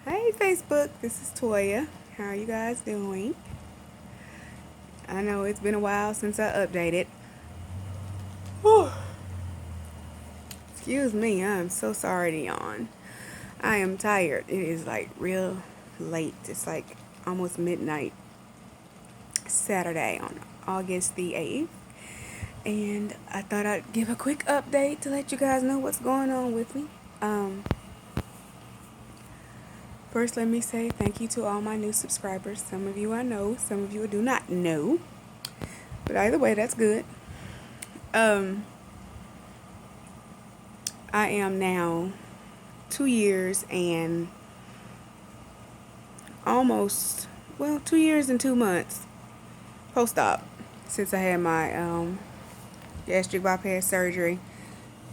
Hey Facebook, this is Toya. How are you guys doing? I know it's been a while since I updated. Whew. Excuse me, I'm so sorry to yawn. I am tired. It is like real late. It's like almost midnight Saturday on August the 8th. And I thought I'd give a quick update to let you guys know what's going on with me. Um, First, let me say thank you to all my new subscribers. Some of you I know, some of you I do not know. But either way, that's good. Um, I am now 2 years and almost, 2 years and 2 months post-op since I had my gastric bypass surgery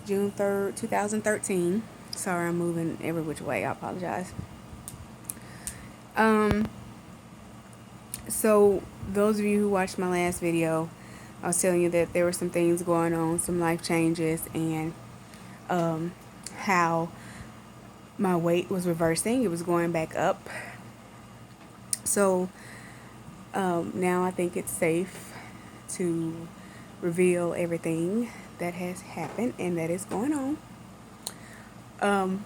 June 3rd, 2013. Sorry, I'm moving every which way. I apologize. Um, so those of you who watched my last video, I was telling you that there were some things going on, some life changes, and how my weight was reversing. It was going back up. So now I think it's safe to reveal everything that has happened and that is going on.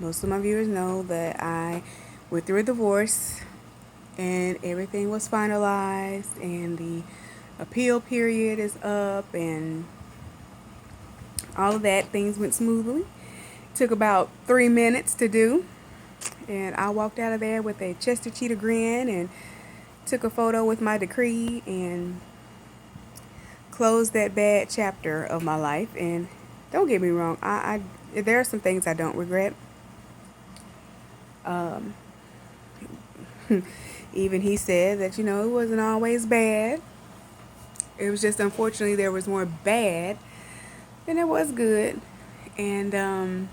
Most of my viewers know that I went through a divorce and everything was finalized and the appeal period is up and all of that. Things went smoothly. Took about 3 minutes to do, and I walked out of there with a Chester Cheetah grin and took a photo with my decree and closed that bad chapter of my life. And don't get me wrong, I there are some things I don't regret. Even he said that, it wasn't always bad. It was just, unfortunately, there was more bad than there was good. And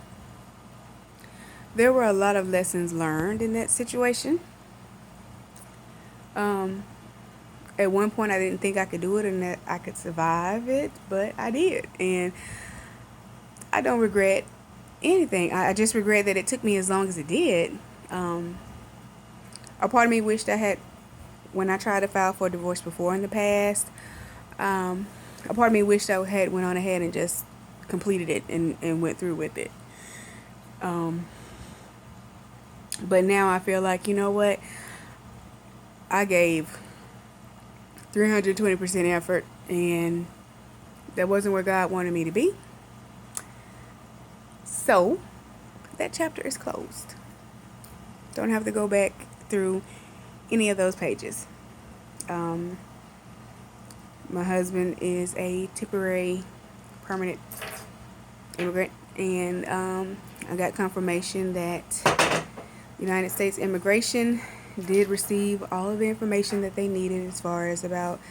there were a lot of lessons learned in that situation. At one point, I didn't think I could do it and that I could survive it, but I did. And I don't regret anything. I just regret that it took me as long as it did. A part of me wished I had, when I tried to file for a divorce before in the past, a part of me wished I had went on ahead and just completed it and went through with it. But now I feel like, you know what? I gave 320% effort, and that wasn't where God wanted me to be. So that chapter is closed. Don't have to go back through any of those pages. My husband is a temporary permanent immigrant, and I got confirmation that United States Immigration did receive all of the information that they needed as far as about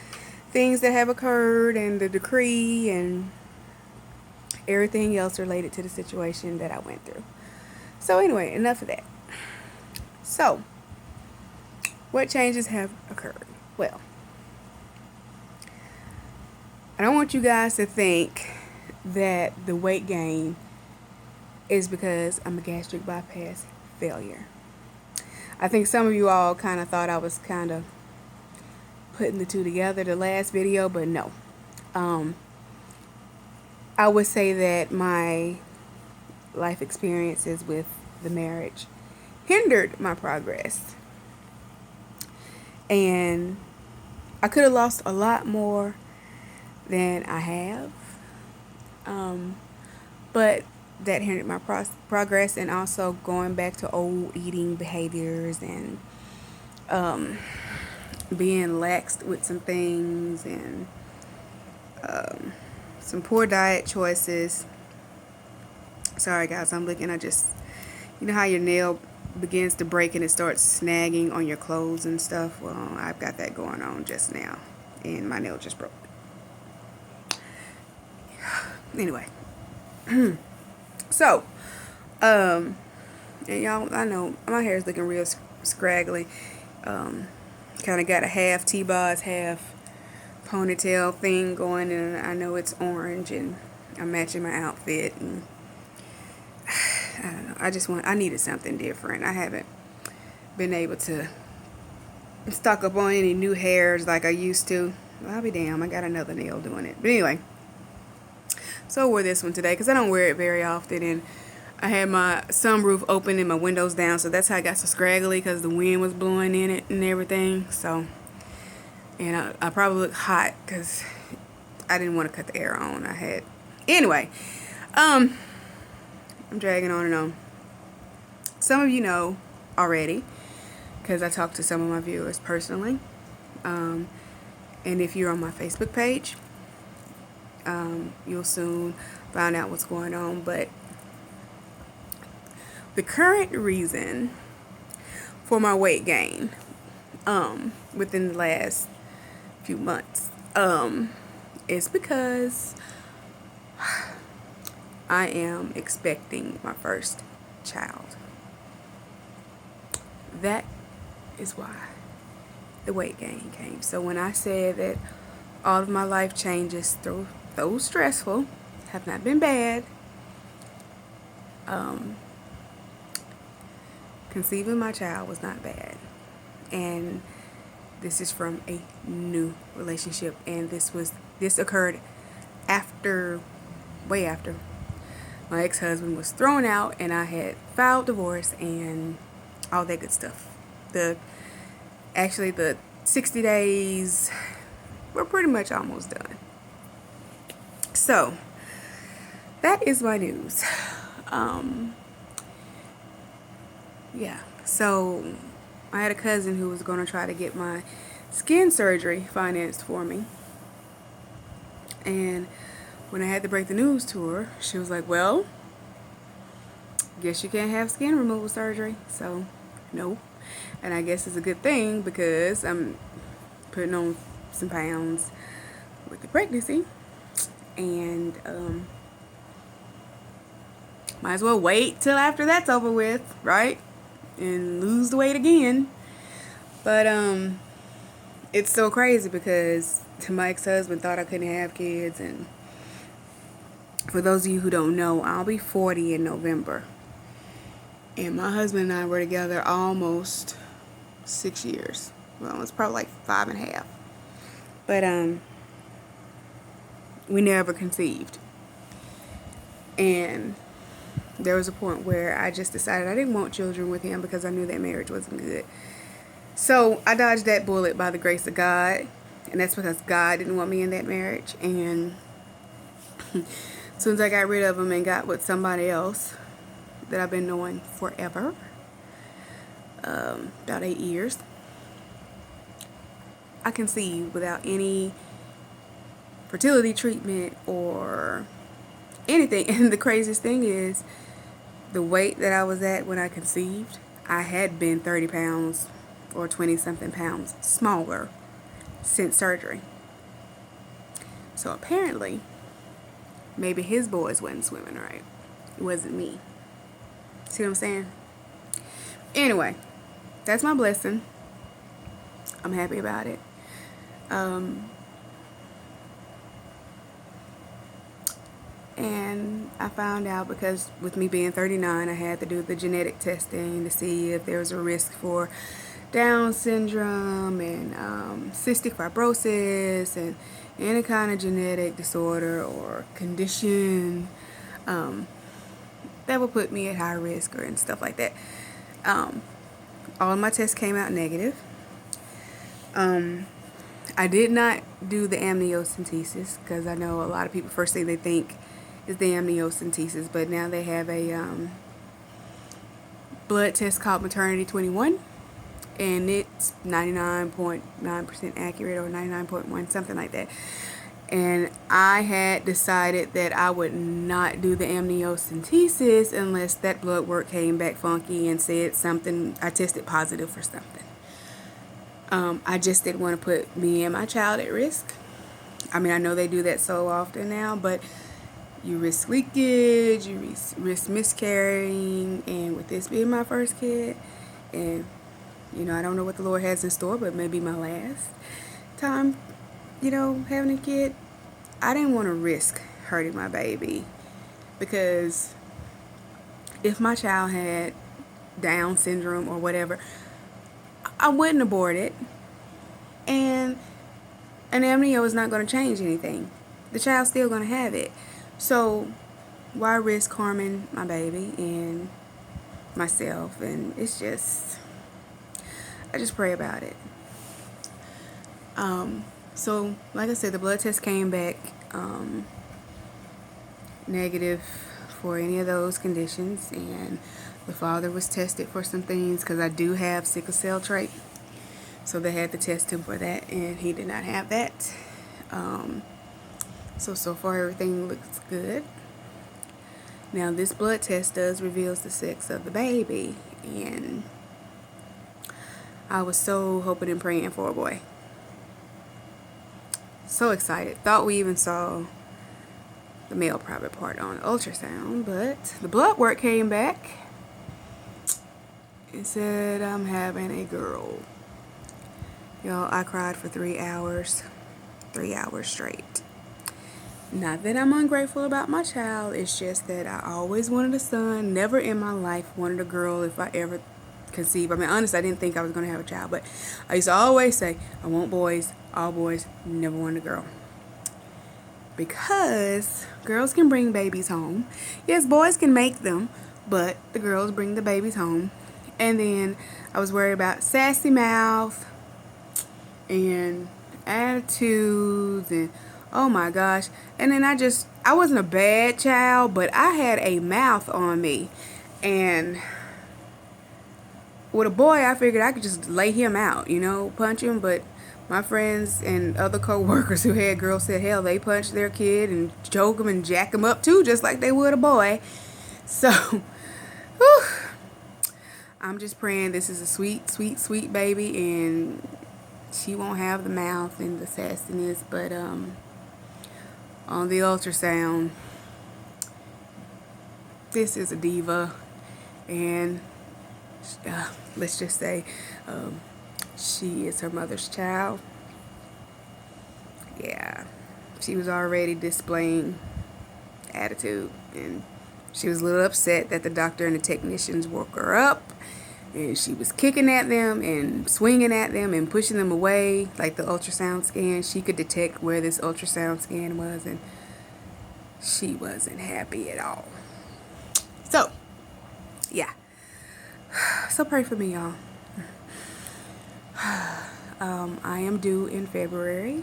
things that have occurred and the decree and everything else related to the situation that I went through. So anyway, enough of that. So, what changes have occurred? Well, I don't want you guys to think that the weight gain is because I'm a gastric bypass failure. I think some of you all kind of thought I was kind of putting the two together the last video, but no. I would say that my life experiences with the marriage hindered my progress. And I could have lost a lot more than I have. But that hindered my progress, and also going back to old eating behaviors and being laxed with some things and some poor diet choices. Sorry guys, I'm looking. You know how your nail begins to break and it starts snagging on your clothes and stuff? Well, I've got that going on just now, and my nail just broke. Anyway. So, and y'all, I know my hair is looking real scraggly. Kind of got a half T-boz, half ponytail thing going, and I know it's orange, and I'm matching my outfit, and I don't know. I needed something different. I haven't been able to stock up on any new hairs like I used to. Well, I'll be damned, I got another nail doing it. But anyway, so I wore this one today because I don't wear it very often, and I had my sunroof open and my windows down, so that's how I got so scraggly, because the wind was blowing in it and everything. So, and I probably look hot because I didn't want to cut the air on. Anyway, I'm dragging on and on. Some of you know already, because I talked to some of my viewers personally. And if you're on my Facebook page, you'll soon find out what's going on. But the current reason for my weight gain, within the last few months, is because I am expecting my first child. That is why the weight gain came. So when I said that all of my life changes, though stressful, have not been bad, conceiving my child was not bad. And this is from a new relationship, and this occurred way after my ex-husband was thrown out and I had filed divorce and all that good stuff. Actually the 60 days were pretty much almost done. So that is my news. Yeah, so I had a cousin who was going to try to get my skin surgery financed for me. And when I had to break the news to her, she was like, well, guess you can't have skin removal surgery. So, no. And I guess it's a good thing, because I'm putting on some pounds with the pregnancy. And might as well wait till after that's over with, right? And lose the weight again. But it's so crazy, because my ex-husband thought I couldn't have kids. And for those of you who don't know, I'll be 40 in November. And my husband and I were together almost 6 years. Well, it's probably like 5.5. But we never conceived. And there was a point where I just decided I didn't want children with him, because I knew that marriage wasn't good. So I dodged that bullet by the grace of God. And that's because God didn't want me in that marriage. And as soon as I got rid of him and got with somebody else that I've been knowing forever, about 8 years, I conceived without any fertility treatment or anything. And the craziest thing is, the weight that I was at when I conceived, I had been 30 pounds or 20 something pounds smaller since surgery. So apparently, maybe his boys wasn't swimming right. It wasn't me. See what I'm saying? Anyway, that's my blessing. I'm happy about it. And I found out, because with me being 39, I had to do the genetic testing to see if there was a risk for Down syndrome and cystic fibrosis and any kind of genetic disorder or condition that would put me at high risk and stuff like that. All of my tests came out negative. I did not do the amniocentesis, because I know a lot of people, first thing they think is the amniocentesis, but now they have a blood test called Maternity 21, and it's 99.9% accurate, or 99.1, something like that. And I had decided that I would not do the amniocentesis unless that blood work came back funky and said something, I tested positive for something. I just didn't want to put me and my child at risk. I mean, I know they do that so often now, but you risk leakage, you risk miscarrying, and with this being my first kid, and I don't know what the Lord has in store, but maybe my last time, having a kid, I didn't want to risk hurting my baby, because if my child had Down syndrome or whatever, I wouldn't abort it. And an amnio is not going to change anything. The child's still going to have it. So why risk harming my baby and myself? And it's just, I just pray about it. So like I said, the blood test came back negative for any of those conditions, and the father was tested for some things because I do have sickle cell trait, so they had to test him for that, and he did not have that. So far everything looks good. Now this blood test does reveals the sex of the baby, and I was so hoping and praying for a boy. So excited. Thought we even saw the male private part on ultrasound, but the blood work came back. It said I'm having a girl. Y'all, I cried for 3 hours. 3 hours straight. Not that I'm ungrateful about my child. It's just that I always wanted a son. Never in my life wanted a girl if I ever conceive. I mean, honestly, I didn't think I was going to have a child, but I used to always say, I want boys, all boys, never wanted a girl. Because girls can bring babies home. Yes, boys can make them, but the girls bring the babies home. And then I was worried about sassy mouth and attitudes and oh my gosh. And then I wasn't a bad child, but I had a mouth on me. And with a boy, I figured I could just lay him out, punch him. But my friends and other co-workers who had girls said, hell, they punch their kid and choke him and jack him up too, just like they would a boy. So, whew, I'm just praying this is a sweet, sweet, sweet baby, and she won't have the mouth and the sassiness. But on the ultrasound, this is a diva, and let's just say she is her mother's child. Yeah, she was already displaying attitude, and she was a little upset that the doctor and the technicians woke her up, and she was kicking at them and swinging at them and pushing them away. Like the ultrasound scan, she could detect where this ultrasound scan was, and she wasn't happy at all. So yeah, so pray for me, y'all. I am due in February,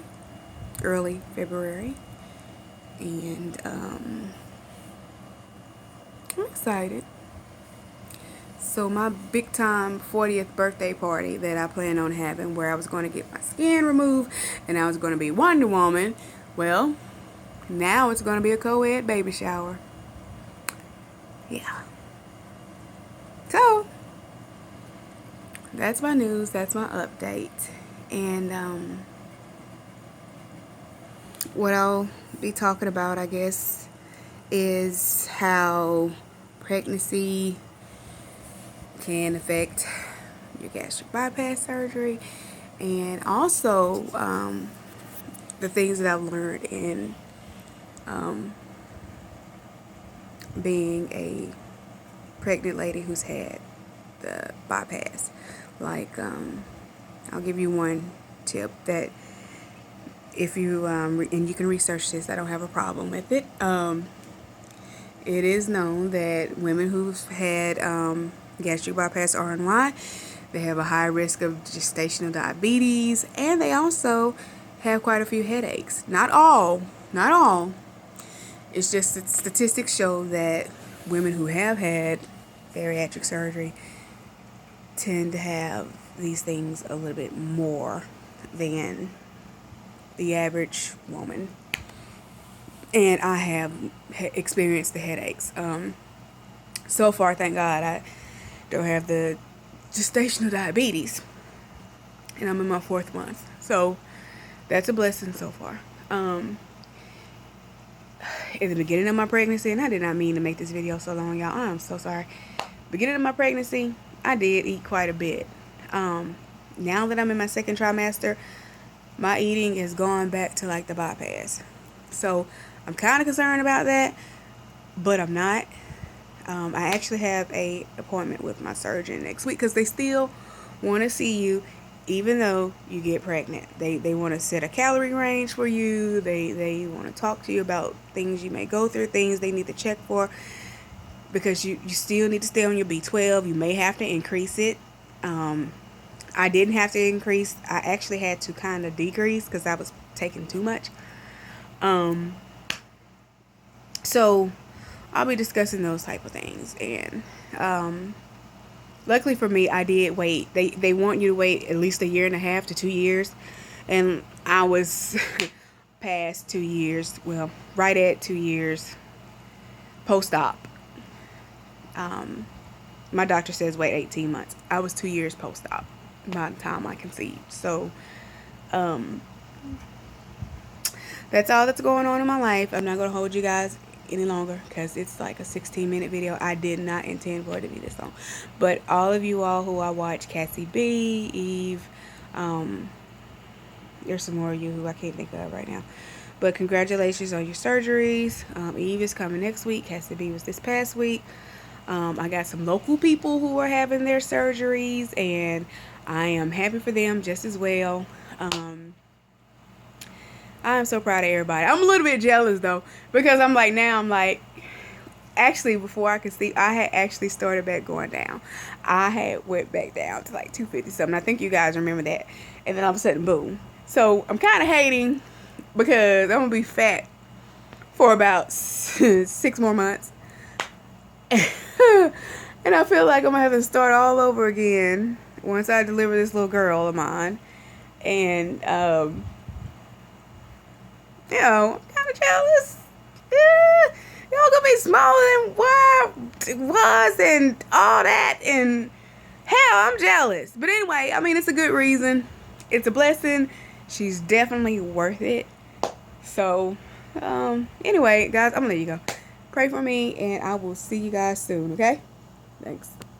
early February, and I'm excited. So my big time 40th birthday party that I plan on having, where I was going to get my skin removed and I was going to be Wonder Woman, well, now it's going to be a co-ed baby shower. Yeah. So that's my news, that's my update. And what I'll be talking about, I guess, is how pregnancy can affect your gastric bypass surgery, and also the things that I've learned in being a pregnant lady who's had the bypass. Like, I'll give you one tip that if you, and you can research this, I don't have a problem with it. It is known that women who've had gastric bypass RNY, they have a high risk of gestational diabetes, and they also have quite a few headaches. Not all. It's just that statistics show that women who have had bariatric surgery tend to have these things a little bit more than the average woman. And I have experienced the headaches. So far, thank God, I don't have the gestational diabetes, and I'm in my 4th month, so that's a blessing so far. In the beginning of my pregnancy, and I did not mean to make this video so long, y'all, I'm so sorry. Beginning of my pregnancy, I did eat quite a bit. Now that I'm in my 2nd trimester, my eating is going back to like the bypass. So I'm kind of concerned about that, but I'm not. I actually have a appointment with my surgeon next week because they still want to see you even though you get pregnant. They want to set a calorie range for you. They want to talk to you about things you may go through, things they need to check for, because you still need to stay on your B12. You may have to increase it. I didn't have to increase. I actually had to kind of decrease because I was taking too much. So I'll be discussing those type of things. And luckily for me, I did wait. They want you to wait at least 1.5 to 2 years. And I was past 2 years. Well, right at 2 years post-op. My doctor says wait 18 months. I was 2 years post-op by the time I conceived. So that's all that's going on in my life. I'm not going to hold you guys any longer because it's like a 16-minute video. I did not intend for it to be this long. But all of you all who I watch, Cassie B, Eve, there's some more of you who I can't think of right now. But congratulations on your surgeries. Eve is coming next week. Cassie B was this past week. I got some local people who are having their surgeries, and I am happy for them just as well. I'm so proud of everybody. I'm a little bit jealous though, because I'm like, actually before I could see, I had actually started back going down. I had went back down to like 250 something. I think you guys remember that. And then all of a sudden, boom. So I'm kind of hating because I'm gonna be fat for about 6 more months. And I feel like I'm gonna have to start all over again once I deliver this little girl of mine. And you know, I'm kind of jealous. Yeah, y'all gonna be smaller than what it was and all that. And hell, I'm jealous. But anyway, I mean, it's a good reason. It's a blessing. She's definitely worth it. So, anyway, guys, I'm gonna let you go. Pray for me, and I will see you guys soon, okay? Thanks.